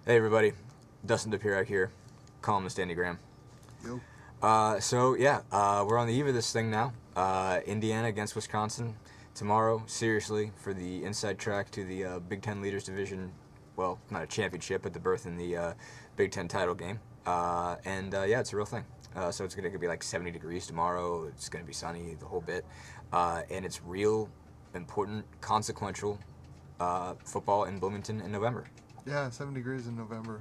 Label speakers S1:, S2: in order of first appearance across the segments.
S1: Hey everybody, Dustin DePierac here, columnist Andy Graham.
S2: Yo.
S1: We're on the eve of this thing now. Indiana against Wisconsin tomorrow. Seriously, for the inside track to the Big Ten Leaders Division. Well, not a championship, but the berth in the Big Ten title game. It's a real thing. So it's going to be like 70 degrees tomorrow. It's going to be sunny, the whole bit, and it's real, important, consequential football in Bloomington in November.
S2: Yeah, 7 degrees in November.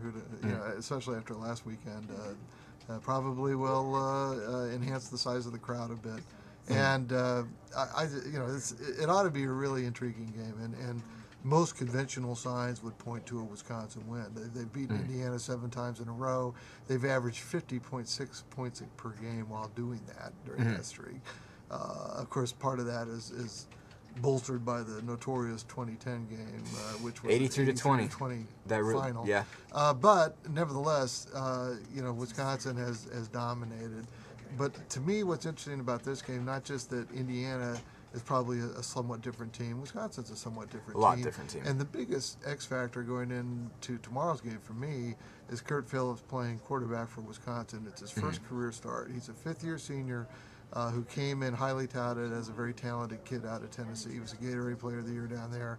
S2: Especially after last weekend, probably will enhance the size of the crowd a bit. And it ought to be a really intriguing game. And most conventional signs would point to a Wisconsin win. They've beaten Indiana 7 times in a row. They've averaged 50.6 points per game while doing that during that streak. Of course, part of that is bolstered by the notorious 2010 game, which was
S1: 83-20
S2: final.
S1: Yeah.
S2: But nevertheless, Wisconsin has dominated. But to me, what's interesting about this game, not just that Indiana is probably a somewhat different team, Wisconsin's a somewhat different team.
S1: A lot different team.
S2: And the biggest X factor going into tomorrow's game for me is Kurt Phillips playing quarterback for Wisconsin. It's his first career start. He's a fifth-year senior who came in highly touted as a very talented kid out of Tennessee. He was a Gatorade Player of the Year down there.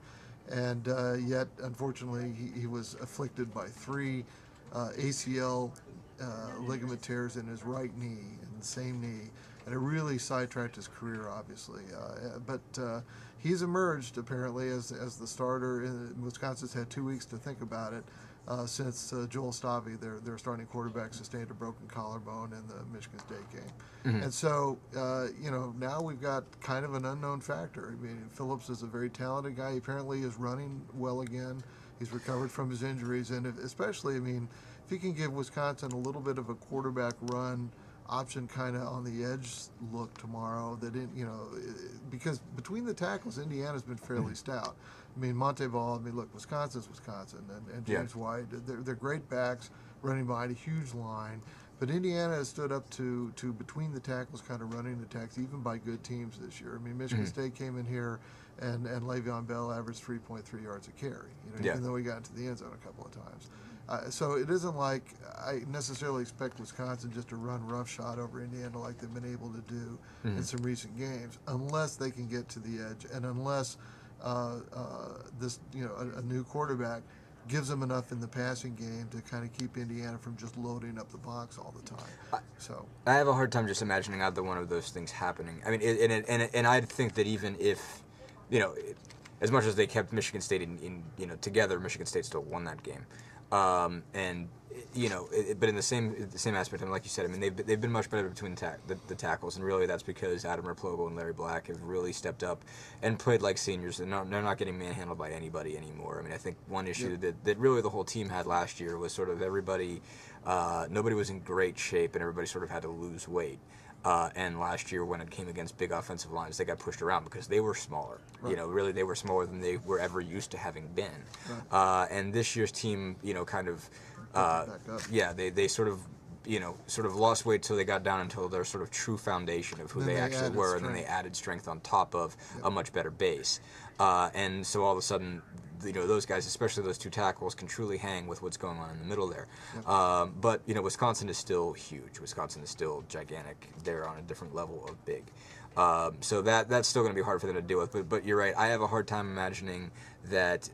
S2: And yet, unfortunately, he was afflicted by 3 ACL ligament tears in his right knee, in the same knee. And it really sidetracked his career, obviously. But he's emerged, apparently, as the starter. Wisconsin's had 2 weeks to think about it since Joel Stave, their starting quarterback, sustained a broken collarbone in the Michigan State game. And so, now we've got kind of an unknown factor. I mean, Phillips is a very talented guy. He apparently is running well again. He's recovered from his injuries. And especially, if he can give Wisconsin a little bit of a quarterback run option kind of on the edge look tomorrow, because between the tackles, Indiana's been fairly stout. Monteball, look, Wisconsin's Wisconsin, and James White, they're great backs running behind a huge line. But Indiana has stood up to between the tackles kind of running attacks, even by good teams this year. Michigan State came in here, and Le'Veon Bell averaged 3.3 yards a carry, even though he got into the end zone a couple of times. So it isn't like I necessarily expect Wisconsin just to run roughshod over Indiana like they've been able to do in some recent games, unless they can get to the edge, and unless a new quarterback gives them enough in the passing game to kind of keep Indiana from just loading up the box all the time.
S1: I have a hard time just imagining either one of those things happening. And I think that even if, as much as they kept Michigan State in together, Michigan State still won that game. But in the same aspect, like you said, they've been much better between the tackles, and really that's because Adam Replogo and Larry Black have really stepped up and played like seniors, and they're not getting manhandled by anybody anymore. I think one issue that really the whole team had last year was sort of everybody, nobody was in great shape, and everybody sort of had to lose weight. And last year, when it came against big offensive lines, they got pushed around because they were smaller.
S2: Right.
S1: Really, they were smaller than they were ever used to having been.
S2: Right.
S1: And this year's team, kind of, they sort of lost weight till they got down until their sort of true foundation of who they actually were, and then they added strength on top of a much better base. And so all of a sudden, those guys, especially those 2 tackles, can truly hang with what's going on in the middle there. But Wisconsin is still huge. Wisconsin is still gigantic. They're on a different level of big. So that's still going to be hard for them to deal with. But you're right. I have a hard time imagining that.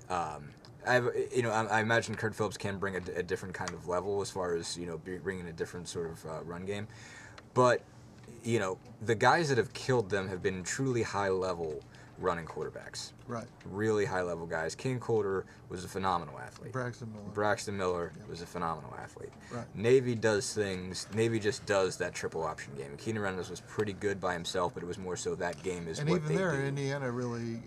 S1: I imagine Kurt Phillips can bring a different kind of level as far as bringing a different sort of run game. But the guys that have killed them have been truly high level running quarterbacks.
S2: Right.
S1: Really high-level guys. King Coulter was a phenomenal athlete.
S2: Braxton Miller
S1: was a phenomenal athlete.
S2: Right.
S1: Navy does things. Navy just does that triple option game. Keenan Reynolds was pretty good by himself, but it was more so that game is
S2: and
S1: what
S2: even
S1: they
S2: there,
S1: do.
S2: Indiana really,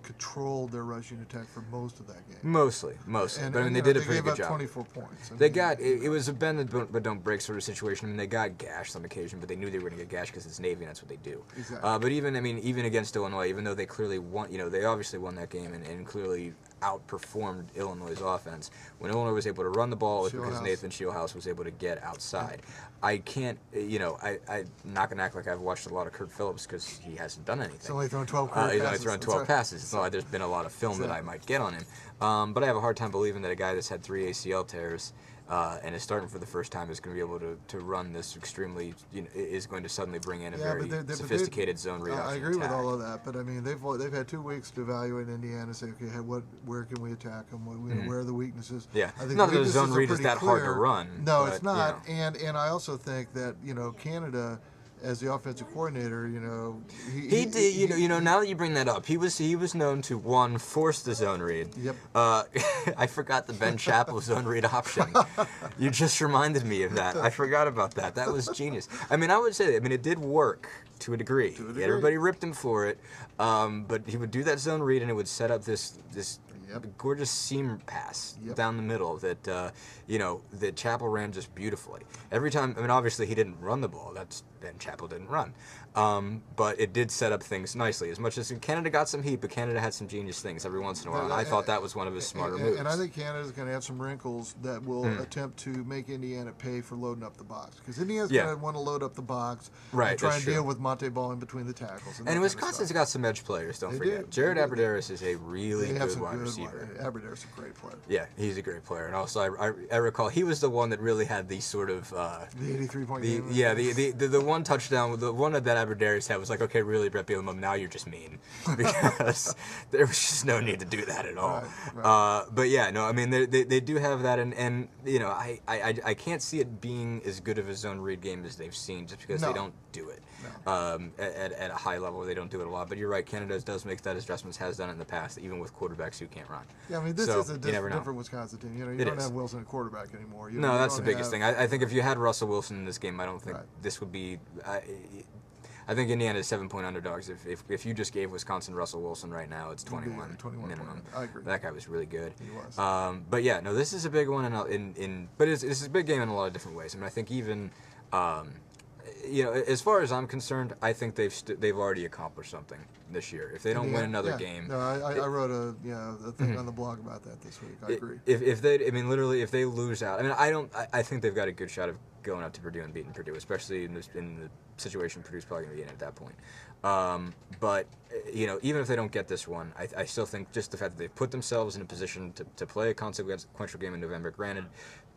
S2: controlled their rushing attack for most of that game.
S1: Mostly.
S2: And,
S1: But they did a pretty
S2: good
S1: job.
S2: 24 points.
S1: It was a bend but don't break sort of situation. They got gashed on occasion, but they knew they were going to get gashed because it's Navy and that's what they do.
S2: Exactly.
S1: But even against Illinois, even though they clearly won, they obviously won that game and clearly outperformed Illinois' offense. When Illinois was able to run the ball, it was because
S2: Shieldhouse.
S1: Nathan Shieldhouse was able to get outside. I can't, I'm not going to act like I've watched a lot of Kurt Phillips because he hasn't done anything.
S2: He's only thrown 12
S1: He's only thrown 12 passes. It's not like there's been a lot of film that I might get on him. But I have a hard time believing that a guy that's had 3 ACL tears and is starting for the first time is going to be able to run this extremely, is going to suddenly bring in a very sophisticated zone read option.
S2: I agree with all of that, but I mean they've had 2 weeks to evaluate Indiana and say, okay, where can we attack them? Where are the weaknesses?
S1: Yeah,
S2: I think
S1: not that the zone read is that hard to run.
S2: No,
S1: but,
S2: it's not. And I also think that Canada, as the offensive coordinator,
S1: he did. Now that you bring that up, he was known to force the zone read.
S2: Yep.
S1: I forgot the Ben Chappell zone read option. You just reminded me of that. I forgot about that. That was genius. I mean, I would say, it did work to a degree. Everybody ripped him for it, but he would do that zone read, and it would set up this gorgeous seam pass down the middle that that Chappell ran just beautifully. Every time, obviously he didn't run the ball. Ben Chappell didn't run. But it did set up things nicely. As much as Canada got some heat, but Canada had some genius things every once in a while. And I thought that was one of his smarter moves.
S2: And I think Canada's going to have some wrinkles that will attempt to make Indiana pay for loading up the box. Because Indiana's going to want to load up the box and try and deal with Monte Ball in between the tackles.
S1: And Wisconsin's got some edge players, don't forget. Jared Aberderis is a really good wide receiver.
S2: Aberderis is a great player.
S1: Yeah, he's a great player. And also, I recall, he was the one that really had the sort of...
S2: the 83-point game.
S1: Yeah, the one touchdown, the one that Aberderis had was like, okay, really, Brett Bielema, now you're just mean. Because there was just no need to do that at all. Right. But yeah, no, they do have that, and I can't see it being as good of a zone read game as they've seen just because they don't do it. No. At a high level, they don't do it a lot. But you're right, Canada does make that adjustments, has done it in the past, even with quarterbacks who can't run.
S2: Yeah, this is a different Wisconsin team. You don't have Wilson at quarterback anymore.
S1: No, that's the biggest thing. I think if you had Russell Wilson in this game, I don't think this would be... I think Indiana is 7-point underdogs. If you just gave Wisconsin Russell Wilson right now, it's 21 minimum.
S2: I agree.
S1: That guy was really good.
S2: He was.
S1: But yeah, no, this is a big one, but it's a big game in a lot of different ways. I think even, as far as I'm concerned, I think they've already accomplished something this year. If they don't win another game,
S2: no, I wrote a thing on the blog about that this week. I agree.
S1: If they, literally, if they lose out, I think they've got a good shot of going up to Purdue and beating Purdue, especially in the situation Purdue's probably going to be in at that point. But even if they don't get this one, I still think just the fact that they've put themselves in a position to play a consequential game in November. Granted,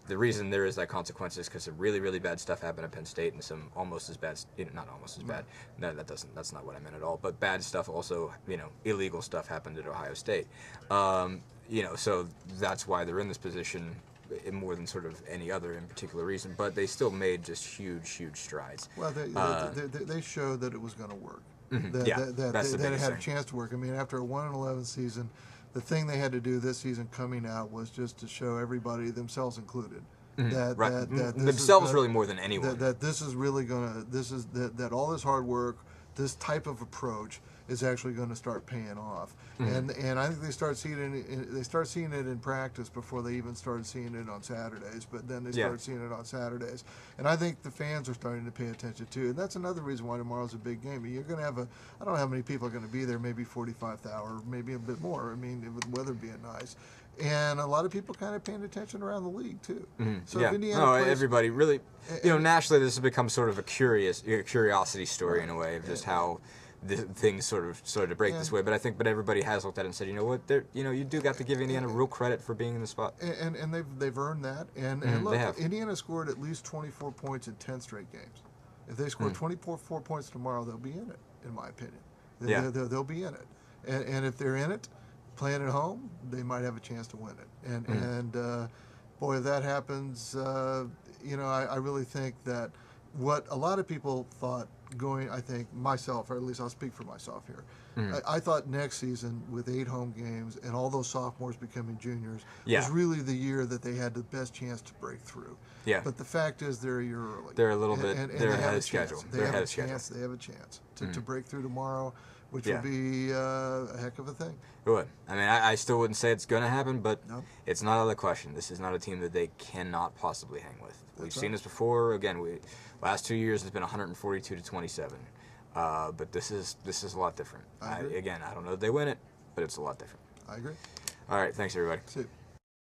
S1: the reason there is that consequence is because some really, really bad stuff happened at Penn State, and some almost as bad, not almost as bad. No, that's not what I meant at all. But bad stuff also, illegal stuff happened at Ohio State. So that's why they're in this position. More than sort of any other in particular reason, but they still made just huge strides.
S2: Well, they showed that it was going to work.
S1: That
S2: it had a chance to work. After a 1-11 season, the thing they had to do this season coming out was just to show everybody, themselves included, that
S1: themselves really more than anyone.
S2: That this is really going to that all this hard work, this type of approach is actually going to start paying off. And I think they start seeing it in practice before they even started seeing it on Saturdays, but then they started seeing it on Saturdays. And I think the fans are starting to pay attention too. And that's another reason why tomorrow's a big game. You're going to have I don't know how many people are going to be there, maybe 45,000 or maybe a bit more. With the weather being nice. And a lot of people kind of paying attention around the league too. So if Indiana plays,
S1: everybody really, nationally this has become sort of a curiosity story in a way of just how the things sort of started to break this way. But everybody has looked at it and said, you know what, you do got to give Indiana real credit for being in the spot.
S2: And they've earned that. And look, Indiana scored at least 24 points in 10 straight games. If they score 24 points tomorrow, they'll be in it, in my opinion. They'll be in it. And if they're in it, playing at home, they might have a chance to win it. And boy, if that happens, I really think that what a lot of people thought I think myself, or at least I'll speak for myself here, I thought next season with 8 home games and all those sophomores becoming juniors was really the year that they had the best chance to break through. Yeah. But the fact is they're a year early.
S1: They're a little bit, they're ahead of schedule.
S2: They have a chance to break through tomorrow, which will be a heck of a thing.
S1: It would. I still wouldn't say it's going to happen, but it's not out of the question. This is not a team that they cannot possibly hang with. We've seen this before. Again, last 2 years it's been 142-27, but this is a lot different. I don't know if they win it, but it's a lot different.
S2: I agree.
S1: All right, thanks everybody.
S2: See you.